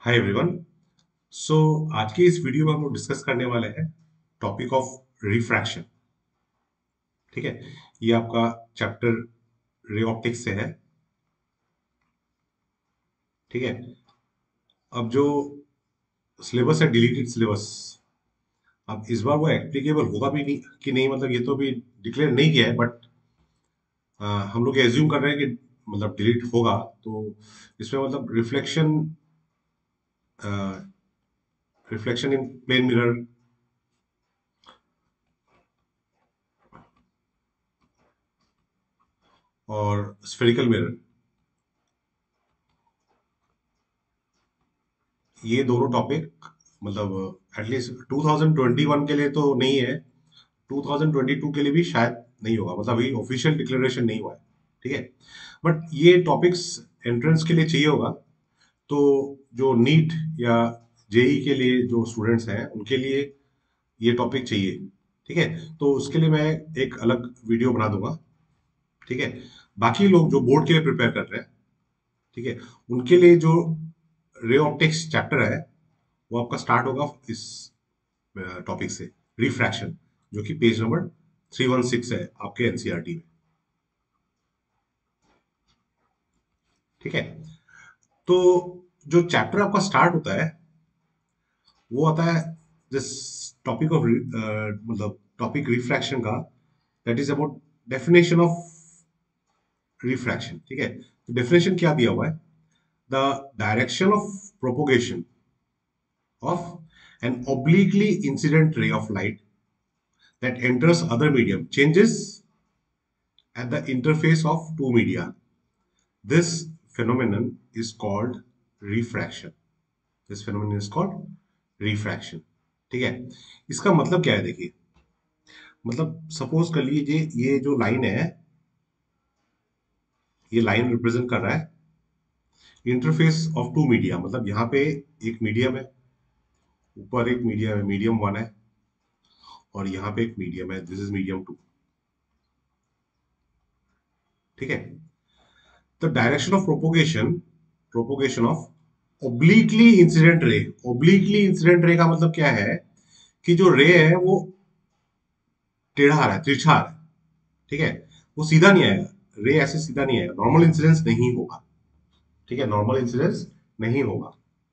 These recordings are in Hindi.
Hi everyone. सो आज की इस वीडियो में हम लोग डिस्कस करने वाले हैं टॉपिक ऑफ रिफ्रैक्शन। ठीक है, ये आपका चैप्टर रे ऑप्टिक्स से है। ठीक है, अब जो सिलेबस है डिलीटेड सिलेबस, अब इस बार वो एप्लीकेबल होगा भी नहीं कि नहीं, मतलब ये तो भी डिक्लेयर नहीं किया है, बट हम लोग एज्यूम कर रहे हैं कि मतलब डिलीट होगा। तो इसमें मतलब रिफ्लेक्शन इन प्लेन मिरर और स्फेरिकल मिरर, ये दोनों टॉपिक मतलब एटलीस्ट 2021 के लिए तो नहीं है, 2022 के लिए भी शायद नहीं होगा, मतलब अभी ऑफिशियल डिक्लेरेशन नहीं हुआ है। ठीक है, बट ये टॉपिक्स एंट्रेंस के लिए चाहिए होगा। तो जो नीट या जेई के लिए जो स्टूडेंट्स हैं उनके लिए ये टॉपिक चाहिए। ठीक है, तो उसके लिए मैं एक अलग वीडियो बना दूंगा। ठीक है, बाकी लोग जो बोर्ड के लिए प्रिपेयर कर रहे हैं, ठीक है, उनके लिए जो रे ऑप्टिक्स चैप्टर है वो आपका स्टार्ट होगा इस टॉपिक से, रिफ्रैक्शन, जो कि पेज नंबर 316 है आपके एनसीईआरटी में। ठीक है, तो जो चैप्टर आपका स्टार्ट होता है वो आता है दिस टॉपिक ऑफ मतलब टॉपिक रिफ्रैक्शन का, that is about definition of refraction. ठीक है, तो डेफिनेशन क्या दिया हुआ है? The direction of propagation of an obliquely incident ray of light that enters other medium changes at the interface of two media. This phenomenon is called refraction. This phenomenon is called refraction. ठीक है, इसका मतलब क्या है? देखिए, मतलब सपोज कर लीजिए ये जो लाइन है, ये लाइन रिप्रेजेंट कर रहा है इंटरफेस ऑफ टू मीडिया। मतलब यहाँ पे एक मीडियम है, ऊपर एक मीडियम है, मीडियम वन है, और यहाँ पे एक मीडियम है, दिस इज मीडियम टू। ठीक है, the direction of propagation of obliquely incident ray. Obliquely incident ray का मतलब क्या है कि जो रे है वो टेढ़ा आ रहा है, तिरछा आ रहा है। ठीक है, वो सीधा नहीं आएगा, रे ऐसे सीधा नहीं आएगा, नॉर्मल इंसिडेंस नहीं होगा। ठीक है, नॉर्मल इंसिडेंस नहीं होगा।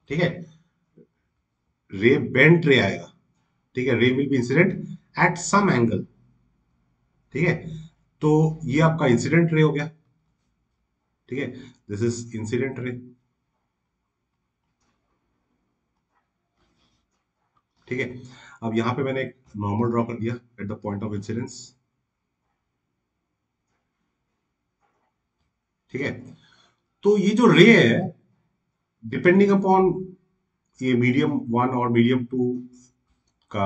ठीक है, रे बेंट रे आएगा। ठीक है, ray will be incident at some angle. ठीक है, तो ये आपका इंसिडेंट रे हो गया। ठीक है, दिस इज इंसिडेंट रे। ठीक है, अब यहां पे मैंने एक नॉर्मल ड्रॉ कर दिया at the point of incidence. ठीक है, तो ये जो रे है, डिपेंडिंग अपॉन ये मीडियम वन और मीडियम टू का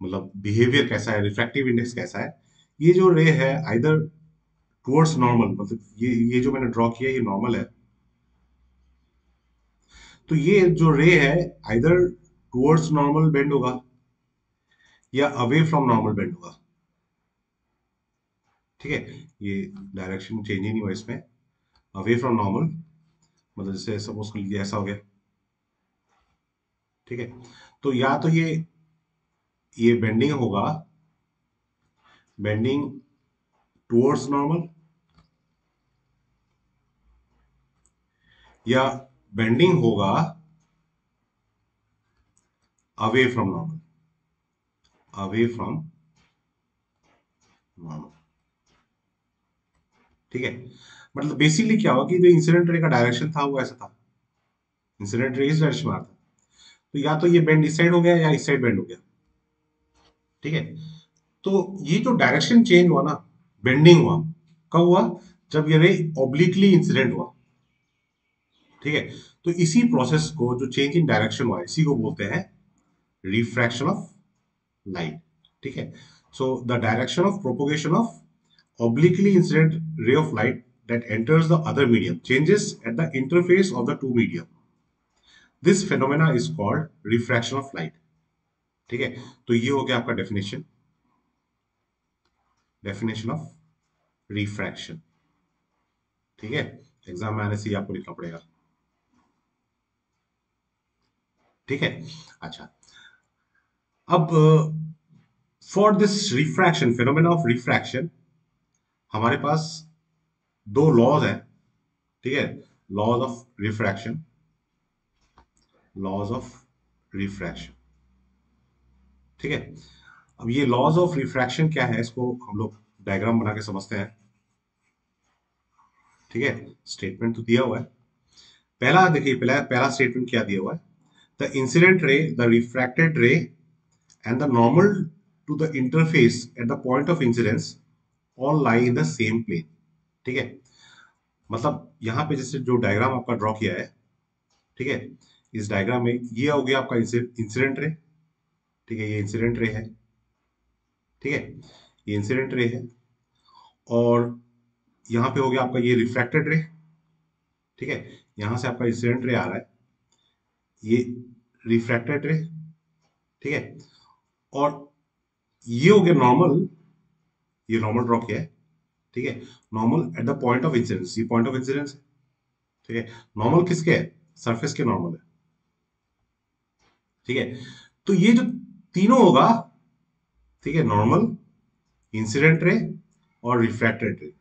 मतलब बिहेवियर कैसा है, रिफ्रैक्टिव इंडेक्स कैसा है, ये जो रे है आइदर टुवर्ड्स नॉर्मल, मतलब ये जो मैंने ड्रॉ किया ये नॉर्मल है, तो ये जो रे है आइदर टुवर्ड्स नॉर्मल बेंड होगा या अवे फ्रॉम नॉर्मल बेंड होगा। ठीक है, ये डायरेक्शन चेंज ही नहीं हुआ इसमें, अवे फ्रॉम नॉर्मल, मतलब जैसे सपोज कर लीजिए ऐसा हो गया। ठीक है, तो या तो ये बेंडिंग होगा, बेंडिंग टुवर्ड्स नॉर्मल, या बेंडिंग होगा away from normal, away from normal. ठीक है, मतलब बेसिकली क्या हुआ कि जो इंसिडेंट रे का डायरेक्शन था वो ऐसा था, इंसिडेंट रे इस डायरेक्शन में आता, तो या तो ये बेंड इस साइड हो गया या इस साइड बेंड हो गया। ठीक है, तो ये जो डायरेक्शन चेंज हुआ ना, बेंडिंग हुआ, कब हुआ? जब ये रे ऑब्लिकली इंसिडेंट हुआ। ठीक है, तो इसी प्रोसेस को, जो चेंज इन डायरेक्शन हुआ, इसी को बोलते हैं रिफ्रैक्शन ऑफ लाइट। ठीक है, so the direction of propagation of obliquely incident ray of light that enters the other medium changes at the interface of the two medium. This phenomena is called refraction of light. ठीक है, तो ये हो गया आपका डेफिनेशन, डेफिनेशन ऑफ रिफ्रैक्शन। ठीक है, एग्जाम में आने से ही आपको लिखना पड़ेगा। ठीक है। अच्छा, अब for this refraction, phenomena of refraction, हमारे पास दो लॉज हैं। ठीक है, laws of refraction, laws of refraction. ठीक है, अब ये लॉज ऑफ रिफ्रैक्शन क्या है, इसको हम लोग डायग्राम बना के समझते हैं। ठीक है, स्टेटमेंट तो दिया हुआ है। पहला देखिए, पहला पहला स्टेटमेंट क्या दिया हुआ है, the incident ray, the refracted रे and the normal to the interface at the point of incidence all lie in the same plane। ठीक है, मतलब यहां पे जैसे जो डायग्राम आपका ड्रॉ किया है, ठीक है, इस डायग्राम में ये हो गया आपका इंसिडेंट रे। ठीक है, ये इंसिडेंट रे है। ठीक है, ये इंसिडेंट रे है, और यहाँ पे हो गया आपका ये रिफ्रैक्टेड रे। ठीक है, यहां से आपका इंसिडेंट रे आ रहा है, ये रिफ्रैक्टेड रे। ठीक है, और ये हो गया नॉर्मल, ये नॉर्मल ड्रॉ किया है। ठीक है, normal at the point of incidence, ये पॉइंट ऑफ इंसिडेंस है। ठीक है, नॉर्मल किसके है, सरफेस के नॉर्मल है। ठीक है, तो ये जो तीनों होगा, ठीक है, नॉर्मल, इंसिडेंट रे और refracted ray,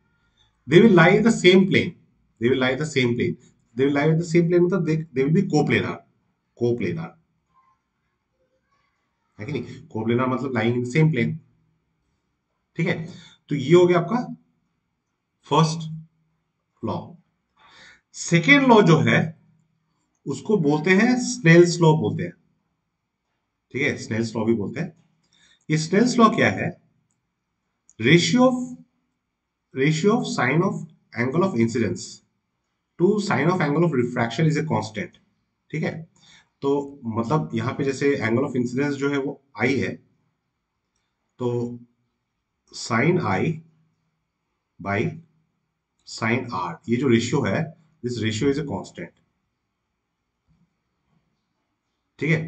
they will lie in the same plane, they will lie the same plane, they will lie in the same plane, मतलब they will be coplanar, coplanar है कि नहीं, कोप्लेनार मतलब lying in the same plane. ठीक है, तो ये हो गया आपका फर्स्ट लॉ। सेकेंड लॉ जो है उसको बोलते हैं स्नेल्स लॉ बोलते हैं। ठीक है, स्नेल्स लॉ भी बोलते हैं। ये स्नेल्स लॉ क्या है, ratio of, ratio of sine of angle of incidence to sine of angle of refraction is a constant. ठीक है, तो मतलब यहां पे जैसे एंगल ऑफ इंसिडेंस जो है वो आई है, तो sine i by sine r, ये जो रेशियो है, this ratio is a constant. ठीक है,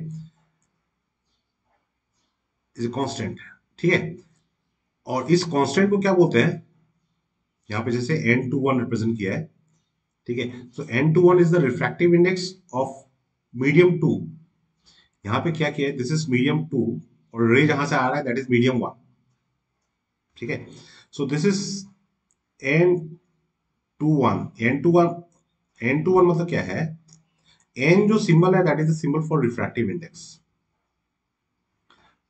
इज ए कांस्टेंट। ठीक है, और इस कांस्टेंट को क्या बोलते हैं, यहाँ पे जैसे n21 रिप्रेजेंट किया है। ठीक है, so n21 is the refractive index of medium two. यहाँ पे क्या किया है, दिस इज मीडियम टू, और रे जहां से आ रहा है दैट इज मीडियम वन। ठीक है, so this is n21, n21 मतलब क्या है, n जो सिंबल है that is the symbol for refractive index,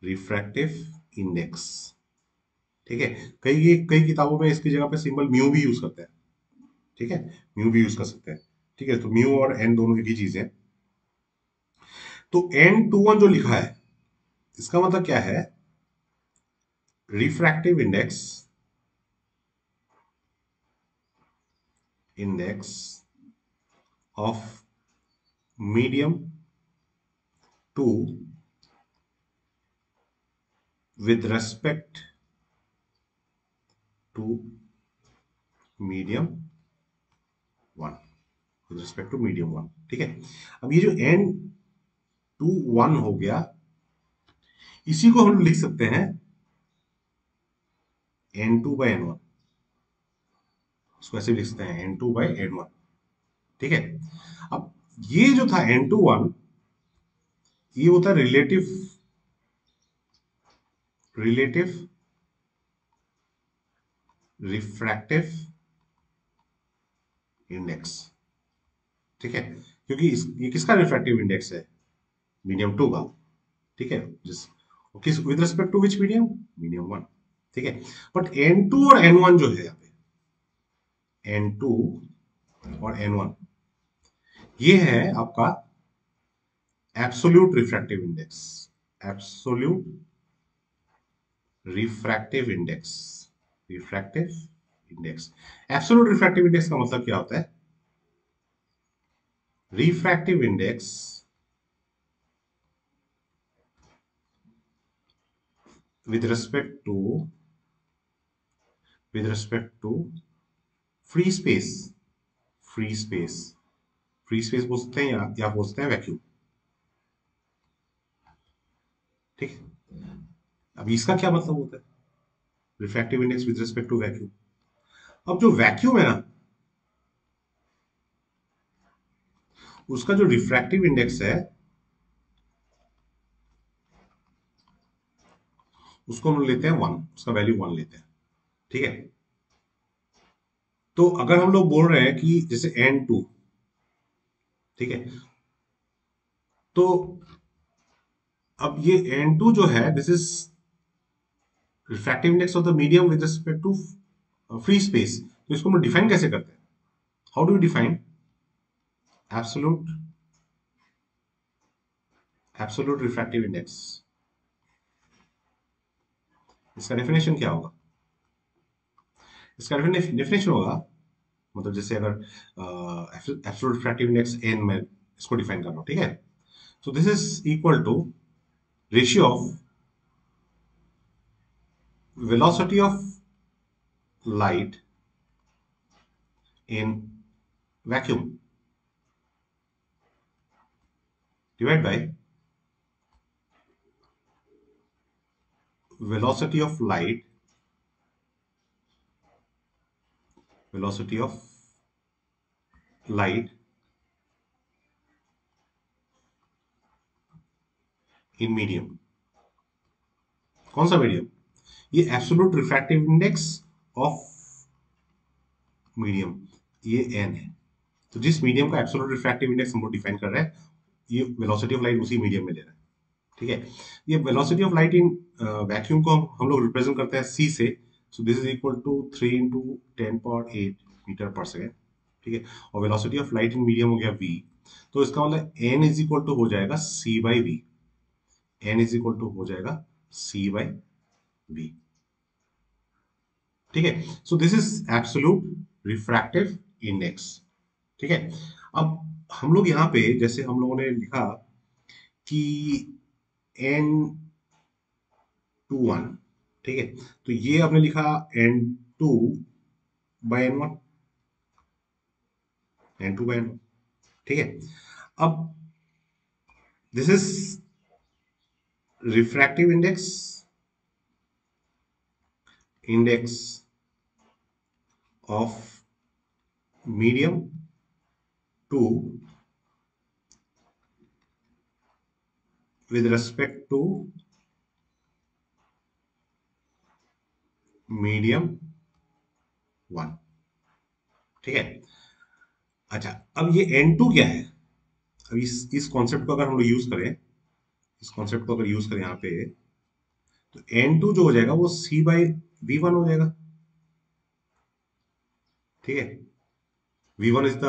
refractive index. ठीक है, कई कई किताबों में इसकी जगह पे सिंबल म्यू भी यूज करते हैं। ठीक है, म्यू भी यूज कर सकते हैं। ठीक है, तो म्यू और एन दोनों एक ही चीज है। तो n21 जो लिखा है, इसका मतलब क्या है, refractive index, index of medium two with respect to medium one, with respect to medium one. ठीक है, अब ये जो n21 हो गया, इसी को हम लिख सकते हैं n2/n1, इसको ऐसे लिख सकते हैं n2/n1। ठीक है, अब ये जो था n21, ये होता है रिलेटिव, रिलेटिव रिफ्रैक्टिव इंडेक्स। ठीक है, क्योंकि ये किसका रिफ्रैक्टिव इंडेक्स है, मीडियम टू का। ठीक है, जिस किस with respect to which medium, medium one. ठीक है, बट n2 और n1 जो है यहाँ पे, n2 और n1, ये है आपका absolute refractive index, absolute refractive index, refractive index. Absolute refractive index का मतलब क्या होता है, refractive index with respect to, with respect to free space, free space, free space बोल सकते हैं या बोल सकते हैं वैक्यूम। ठीक है, अब इसका क्या मतलब होता है, refractive index with respect to vacuum. अब जो वैक्यूम है ना, उसका जो रिफ्रैक्टिव इंडेक्स है उसको हम लेते हैं 1, उसका वैल्यू 1 लेते हैं। ठीक है, तो अगर हम लोग बोल रहे हैं कि जैसे N2, ठीक है, तो अब ये N2 जो है, this is refractive index of the medium with respect to free space. तो इसको हम डिफाइन कैसे करते हैं? How do you define absolute absolute refractive index? इसका डेफिनेशन क्या होगा? इसका डेफिनेशन होगा, मतलब जैसे अगर एब्सोल्यूट रिफ्रैक्टिव इंडेक्स एन में इसको डिफाइन कर रहा हूं, ठीक है, so this is equal to ratio of velocity of light in vacuum divide by velocity of light velocity of light in medium। कौन सा मीडियम? ये absolute refractive index of medium, ये एन है। तो जिस मीडियम का एब्सोल्यूट रिफ्रैक्टिव इंडेक्स हम लोग डिफाइन कर रहे हैं, ये वेलोसिटी ऑफ लाइट उसी मीडियम में ले रहा है। ठीक है, ये velocity of light in vacuum को हम लोग रिप्रेजेंट करते हैं सी से। So this is equal to 3 × 10⁸ metre per second. ठीक है, और velocity of light in medium हो गया v। तो इसका मतलब n इज इक्वल टू हो जाएगा c by v. n is equal to हो जाएगा c बाई वी। ठीक है, so this is absolute refractive index. ठीक है, अब हम लोग यहाँ पे जैसे हम लोगों ने लिखा कि N21, ठीक है, तो ये आपने लिखा N2/N1, N2/N1। ठीक है, अब this is refractive index of medium two with respect to medium 1। ठीक है, अच्छा, अब ये N2 क्या है? अब इस कॉन्सेप्ट को अगर हम लोग यूज करें, इस कॉन्सेप्ट को अगर यूज करें यहाँ पे, तो N2 जो हो जाएगा वो C/V1 हो जाएगा। ठीक है, V1 is the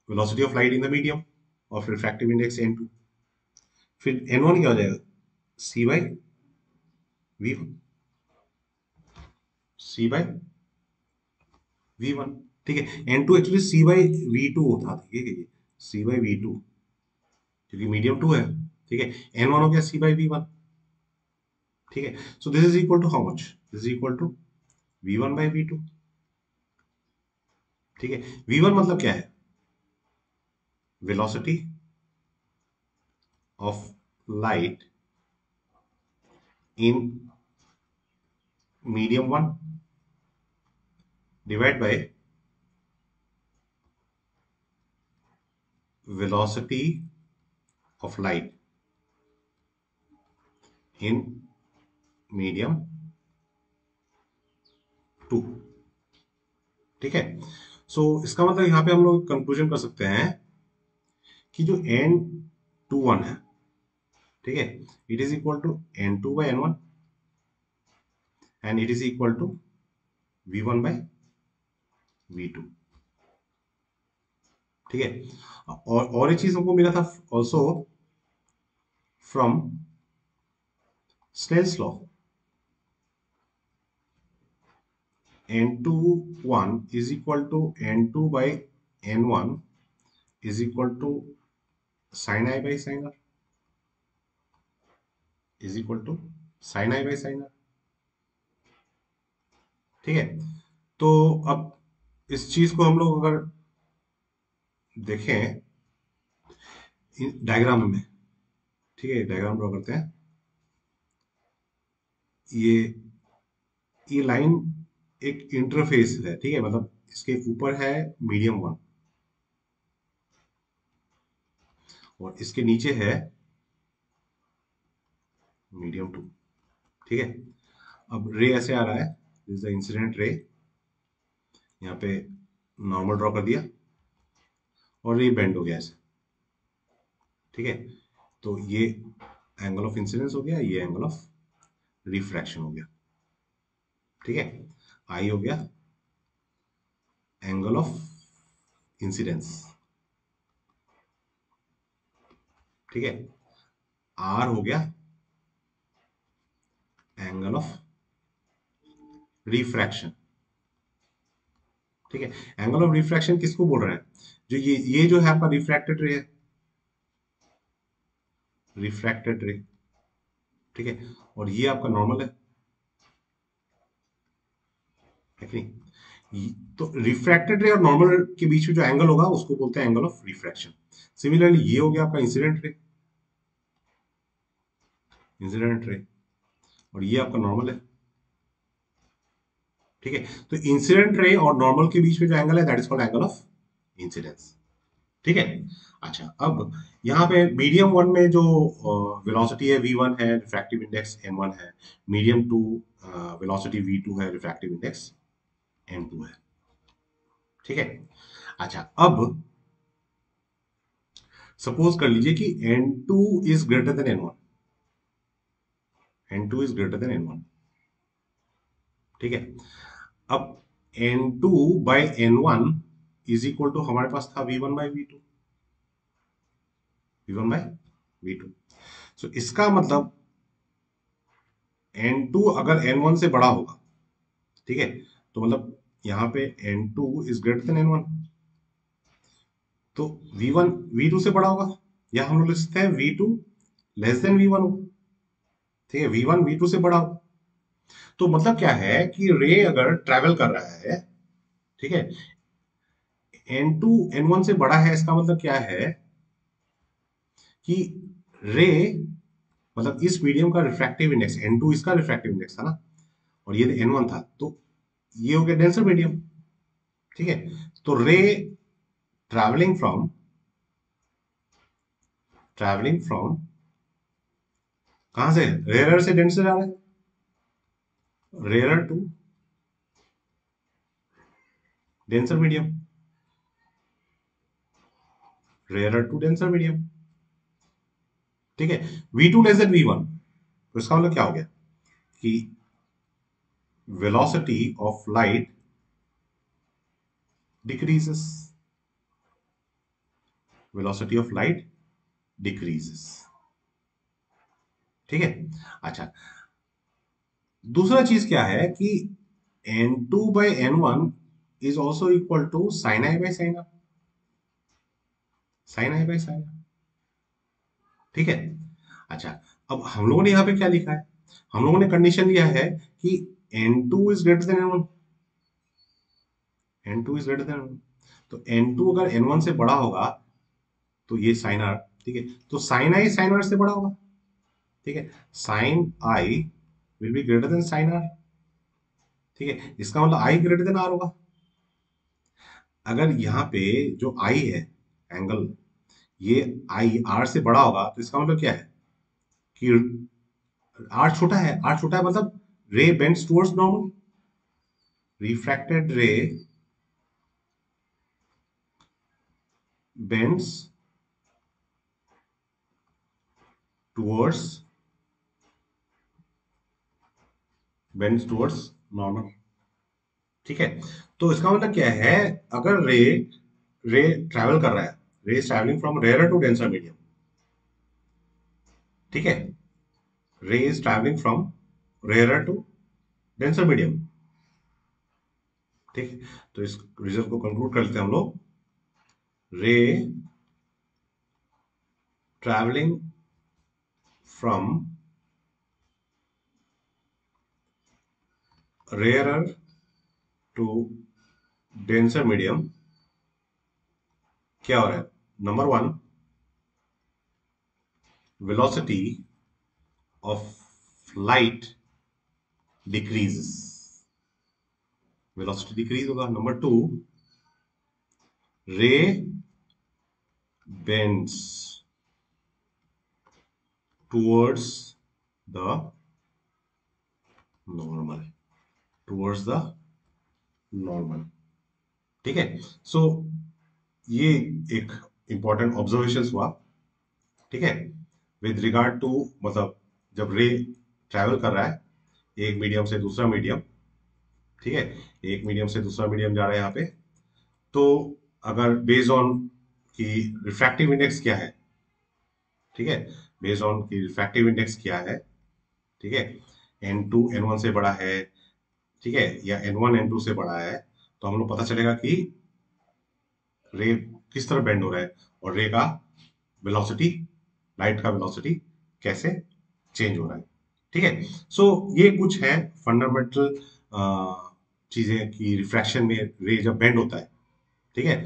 velocity of light in the medium of refractive index N2। फिर N1 क्या हो जाएगा? C/V1, C/V1। ठीक है, N2 एक्चुअली C/V2 होता है, ठीक है, C/V2, क्योंकि मीडियम 2 है। ठीक है, N1 हो गया C/V1। ठीक है, so this is equal to how much? This is equal to V1/V2। ठीक है, V1 मतलब क्या है? Velocity of light in medium 1 divide by velocity of light in medium 2। ठीक है, सो इसका मतलब यहाँ पे हम लोग कंक्लूजन कर सकते हैं कि जो N21 है, ठीक है, it is equal to N2/N1 and it is equal to V1/V2। ठीक है, और एक चीज हमको मिला था also from Snell's law. N21 is equal to N2/N1 is equal to sin I by sin R is equal to sin I by sin R। ठीक है, तो अब इस चीज को हम लोग अगर देखें डायग्राम में, ठीक है, डायग्राम ड्रॉ करते हैं। ये ये लाइन एक इंटरफेस है, ठीक है, मतलब इसके ऊपर है मीडियम 1 और इसके नीचे है मीडियम 2। ठीक है। अब रे ऐसे आ रहा है, this is the incident ray, यहाँ पे नॉर्मल ड्रॉ कर दिया और ये बेंड हो गया ऐसे। ठीक है, तो ये एंगल ऑफ इंसिडेंस हो गया, ये एंगल ऑफ रिफ्रैक्शन हो गया। ठीक है, आई हो गया एंगल ऑफ इंसिडेंस। ठीक है, आर हो गया एंगल ऑफ रिफ्रैक्शन। ठीक है, एंगल ऑफ रिफ्रैक्शन किसको बोल रहे हैं? जो ये जो है आपका रिफ्रैक्टेड रे है, रिफ्रैक्टेड रे। ठीक है, और ये आपका नॉर्मल है कि नहीं? तो रिफ्रैक्टेड रे और नॉर्मल के बीच में जो एंगल होगा उसको बोलते हैं एंगल ऑफ रिफ्रैक्शन। सिमिलरली ये हो गया आपका इंसिडेंट रे, इंसिडेंट रे, और ये आपका नॉर्मल है। ठीक है, तो इंसिडेंट रे और नॉर्मल के बीच में जो एंगल है that is called angle of incidence. ठीक है। अच्छा, अब यहाँ पे मीडियम वन में जो वेलोसिटी है v1 है, रिफ्रैक्टिव इंडेक्स n1 है। मीडियम टू वेलोसिटी v2 है, रिफ्रैक्टिव इंडेक्स n2 है। ठीक है। अच्छा, अब सपोज कर लीजिए कि n2 is greater than n1, n2 is greater than n1। ठीक है, अब n2 by n1 is equal to हमारे पास था v1 by v2, v1 by v2। सो इसका मतलब n2 अगर n1 से बड़ा होगा, ठीक है, तो मतलब यहाँ पे n2 is greater than n1, तो v1 v2 से बड़ा होगा, या हम लोग लिख सकते हैं v2 लेस देन v1 हो। ठीक है, v1 v2 से बड़ा हो, तो मतलब क्या है कि रे अगर ट्रैवल कर रहा है, ठीक है, n2 n1 से बड़ा है, इसका मतलब क्या है कि रे, मतलब इस मीडियम का रिफ्रैक्टिव इंडेक्स n2 इसका रिफ्रैक्टिव इंडेक्स था ना, और ये n1 था, तो ये हो गया डेंसर मीडियम। ठीक है, तो रे ट्रैवलिंग फ्रॉम ट्रैवलिंग फ्रॉम कहां से, रेयरर से डेंसर आ रहा है, rarer to denser medium, rarer to denser medium. ठीक है, v2 लेस देन v1, तो इसका मतलब क्या हो गया कि velocity of light decreases, velocity of light decreases. ठीक है। अच्छा, दूसरा चीज क्या है कि n2 by n1 is also equal to sine i by sine r, sine i by sine r. ठीक है। अच्छा, अब हम लोगों ने यहाँ पे क्या लिखा है, हम लोगों ने कंडीशन लिया है कि n2 is greater than n1, n2 is greater than n1, तो n2 अगर n1 से बड़ा होगा तो ये साइन आर। ठीक है, तो साइन आई साइन आर से बड़ा होगा। ठीक है, sine i will be greater than sine r. ठीक है, इसका मतलब आई ग्रेटर देन आर होगा। अगर यहाँ पे जो आई है एंगल, ये आई आर से बड़ा होगा, तो इसका मतलब क्या है कि आर छोटा है, आर छोटा है मतलब ray bends towards normal, refracted ray bends towards bends towards normal. ठीक है, तो इसका मतलब क्या है, अगर रे रे ट्रैवल कर रहा है, ray is travelling from rare to denser medium. ठीक है, ray is travelling from rare to denser medium. ठीक है, तो इस रिजल्ट को कंक्लूड कर लेते हैं हम लोग, ray travelling from rare to denser medium क्या हो रहा है, number one, velocity of light decreases, velocity decrease होगा। Number two, ray bends towards the normal, towards the normal. ठीक है। सो ये एक इंपॉर्टेंट ऑब्जर्वेशन हुआ। ठीक है। विद रिगार्ड टू, मतलब जब रे ट्रैवल कर रहा है एक मीडियम से दूसरा मीडियम, ठीक है, एक मीडियम से दूसरा मीडियम जा रहा है यहाँ पे, तो अगर बेस्ड ऑन कि रिफ्रैक्टिव इंडेक्स क्या है, ठीक है, बेस्ड ऑन कि रिफ्रैक्टिव इंडेक्स क्या है, ठीक है, N2 N1 से बड़ा है, ठीक है, या N1 N2 से बड़ा है, तो हम लोग पता चलेगा कि रे किस तरह बेंड हो रहा है और रे का वेलोसिटी, लाइट का वेलोसिटी कैसे चेंज हो रहा है। ठीक है। सो ये कुछ है फंडामेंटल चीजें कि रिफ्रैक्शन में रे जब बेंड होता है, ठीक है,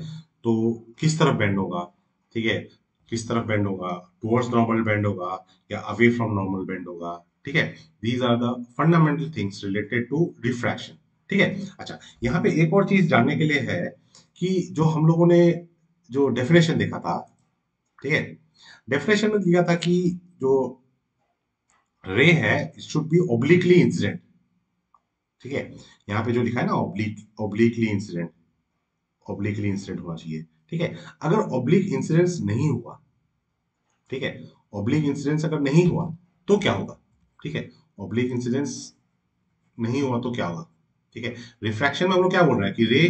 तो किस तरफ बेंड होगा, ठीक है, किस तरफ बेंड होगा, टुवर्ड्स नॉर्मल बेंड होगा या अवे फ्रॉम नॉर्मल बेंड होगा। ठीक है। These are the fundamental things related to refraction. ठीक है। अच्छा, यहाँ पे एक और चीज जानने के लिए है कि जो हम लोगों ने जो डेफिनेशन देखा था, ठीक है, डेफिनेशन में दिया था कि जो रे है it should be obliquely incident. ठीक है। यहाँ पे जो लिखा है ना, ओब्लिकली इंसिडेंट, ओब्लिकली इंसिडेंट होना चाहिए। ठीक है। अगर ओब्लिक इंसिडेंस नहीं हुआ, ठीक है, ओब्लिक इंसिडेंस अगर नहीं हुआ तो क्या होगा। ठीक है। ओब्लिक इंसिडेंस नहीं हुआ तो क्या होगा। ठीक है। रिफ्रैक्शन में हम लोग क्या बोल रहे हैं कि रे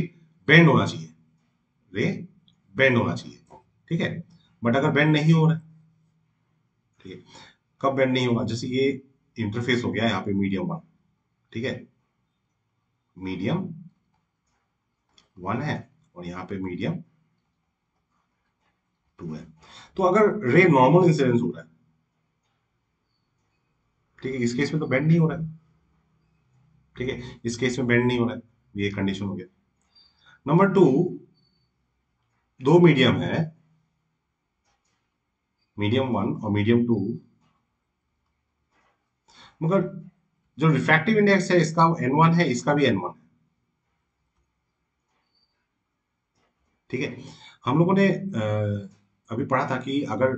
बेंड होना चाहिए, रे बेंड होना चाहिए। ठीक है। बट अगर बेंड नहीं हो रहा है, ठीक है, कब बेंड नहीं होगा, जैसे ये इंटरफेस हो गया यहाँ पे मीडियम वन, ठीक है, मीडियम वन है और यहाँ पे मीडियम टू है। तो अगर रे नॉर्मल इंसिडेंस हो रहा है, ठीक है, इस केस में तो बेंड नहीं हो रहा है। ठीक है, इस केस में बेंड नहीं हो रहा है, ये कंडीशन हो गया। नंबर टू, दो मीडियम है, मीडियम वन और मीडियम टू, मगर जो रिफ्रैक्टिव इंडेक्स है इसका N1 है, इसका भी N1 है। ठीक है। हम लोगों ने अभी पढ़ा था कि अगर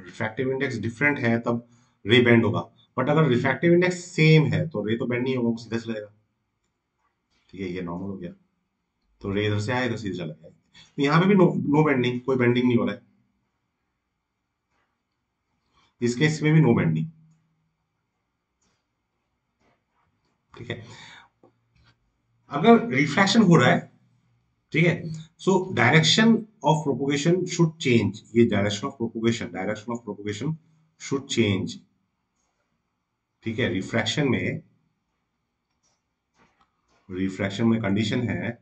रिफ्रैक्टिव इंडेक्स डिफरेंट है तब रे बेंड होगा, बट अगर रिफ्रैक्टिव इंडेक्स सेम है तो रे तो बेंड नहीं होगा, वो सीधा चला जाएगा। ठीक है, ये नॉर्मल हो गया, तो रे इधर से आया इधर सीधे चला गया। तो यहाँ पे भी नो बेंडिंग, कोई बेंडिंग नहीं हो रहा है, इस केस में भी नो बेंडिंग। ठीक है। अगर रिफ्रैक्शन हो रहा है, ठीक है, so direction of propagation should change, ये direction of propagation should change. ठीक है। रिफ्रैक्शन में कंडीशन है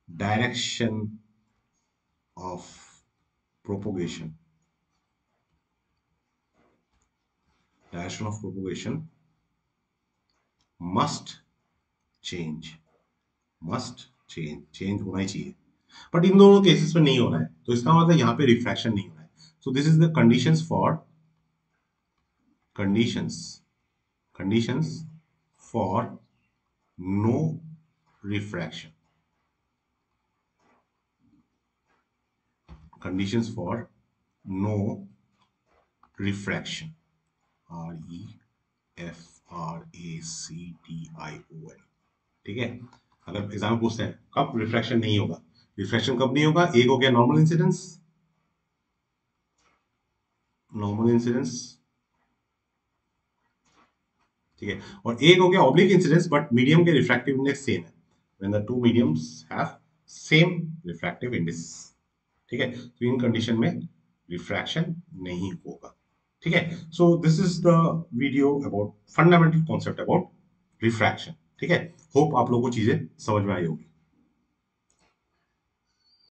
direction of propagation, direction of propagation must change, must change, change होना ही चाहिए। बट इन दोनों केसेस में नहीं हो रहा है, तो इसका मतलब यहाँ पे रिफ्रैक्शन नहीं हो रहा है। So this is the conditions conditions for no refraction, conditions for no refraction, REFRACTION। ठीक है। अगर एग्जाम में पूछते हैं कब रिफ्रैक्शन नहीं होगा, रिफ्रैक्शन कब नहीं होगा, एक हो गया नॉर्मल इंसिडेंस, नॉर्मल इंसिडेंस, ठीक है, और एक हो गया ऑब्लिक इंसिडेंस बट मीडियम के रिफ्रैक्टिव इंडेक्स सेम है, when the two mediums have same refractive index. ठीक है। तो इन कंडीशन में रिफ्रैक्शन नहीं होगा। ठीक है। So this is the video about fundamental concept about refraction. ठीक है। होप आप लोगों को चीजें समझ में आई होगी।